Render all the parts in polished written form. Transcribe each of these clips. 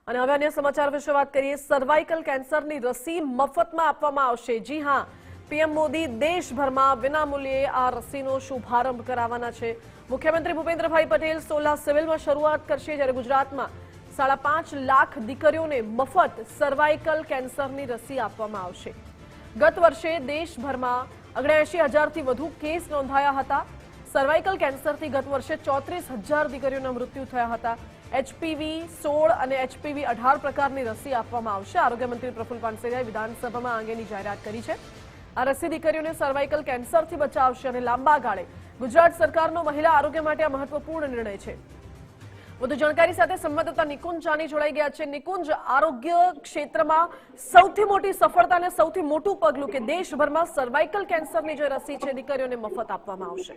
અને હવે અન્ય સમાચાર વિશે વાત કરીએ। સર્વાઇકલ કેન્સરની રસી મફતમાં આપવામાં આવશે। જી હા, પીએમ મોદી દેશભરમાં વિનામૂલ્યે આ રસીનો શુભારંભ કરાવવાના છે। મુખ્યમંત્રી ભૂપેન્દ્રભાઈ પટેલ 16 સિવિલમાં શરૂઆત કરશે, જ્યારે ગુજરાતમાં 5.5 લાખ દીકરીઓને મફત સર્વાઇકલ કેન્સરની રસી આપવામાં આવશે। ગત વર્ષે દેશભરમાં 79,000થી વધુ કેસ નોંધાયા હતા। સર્વાઇકલ કેન્સરથી ગત વર્ષે 34,000 દીકરીઓના મૃત્યુ થયા હતા। HPV 16 અને HPV 18 પ્રકારની રસી આપવામાં આવશે। આરોગ્ય મંત્રી પ્રફુલ્લ પાનસેરિયાએ વિધાનસભામાં આ અંગેની જાહેરાત કરી છે। આ રસી દીકરીઓને સર્વાઇકલ કેન્સરથી બચાવશે અને લાંબા ગાળે ગુજરાત સરકારનો મહિલા આરોગ્ય માટે આ મહત્વપૂર્ણ નિર્ણય છે। વધુ જાણકારી સાથે સંવાદદાતા નિકુંજ જાની જોડાઈ ગયા છે। નિકુંજ, આરોગ્ય ક્ષેત્રમાં સૌથી મોટી સફળતા અને સૌથી મોટું પગલું કે દેશભરમાં સર્વાઇકલ કેન્સરની જે રસી છે દીકરીઓને મફત આપવામાં આવશે।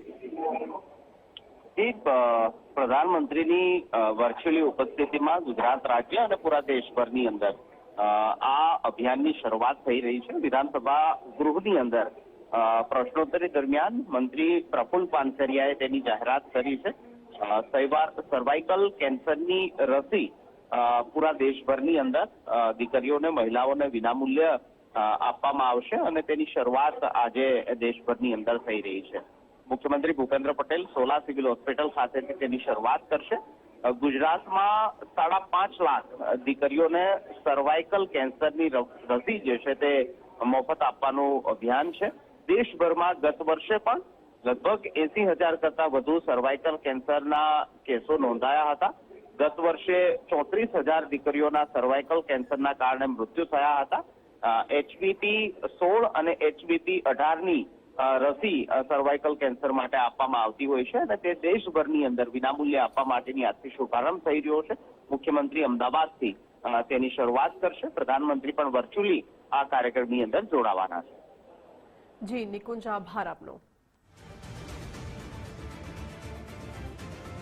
પ્રધાનમંત્રીની વર્ચ્યુઅલી ઉપસ્થિતિમાં ગુજરાત રાજ્ય અને પૂરા દેશભરની અંદર આ અભિયાનની શરૂઆત થઈ રહી છે। વિધાનસભા ગૃહની અંદર પ્રશ્નોત્તરી દરમિયાન મંત્રી પ્રફુલ્લ પાનસેરિયાએ તેની જાહેરાત કરી છે। સર્વાઇકલ કેન્સરની રસી પૂરા દેશભરની અંદર દીકરીઓને, મહિલાઓને વિનામૂલ્ય આપવામાં આવશે અને તેની શરૂઆત આજે દેશભરની અંદર થઈ રહી છે। મુખ્યમંત્રી ભૂપેન્દ્ર પટેલ 16 સિવિલ હોસ્પિટલ ખાતેથી તેની શરૂઆત કરશે। ગુજરાતમાં 5.5 લાખ દીકરીઓને સર્વાઇકલ કેન્સરની રસી જે છે તે મફત આપવાનું અભિયાન છે। દેશભરમાં ગત વર્ષે પણ લગભગ 80,000 કરતા વધુ સર્વાઇકલ કેન્સરના કેસો નોંધાયા હતા। ગત વર્ષે 34,000 દીકરીઓના સર્વાઇકલ કેન્સરના કારણે મૃત્યુ થયા હતા। HPV 16 અને HPV 18ની રસી સર્વાઇકલ કેન્સર માટે આપવામાં આવતી હોય છે અને તે દેશભરની અંદર વિનામૂલ્યે આપવા માટેની આજથી શુભારંભ થઈ રહ્યો છે। મુખ્યમંત્રી અમદાવાદથી તેની શરૂઆત કરશે। પ્રધાનમંત્રી પણ વર્ચ્યુઅલી આ કાર્યક્રમની અંદર જોડાવાના છે। જી નિકુંજ, આભાર આપનો।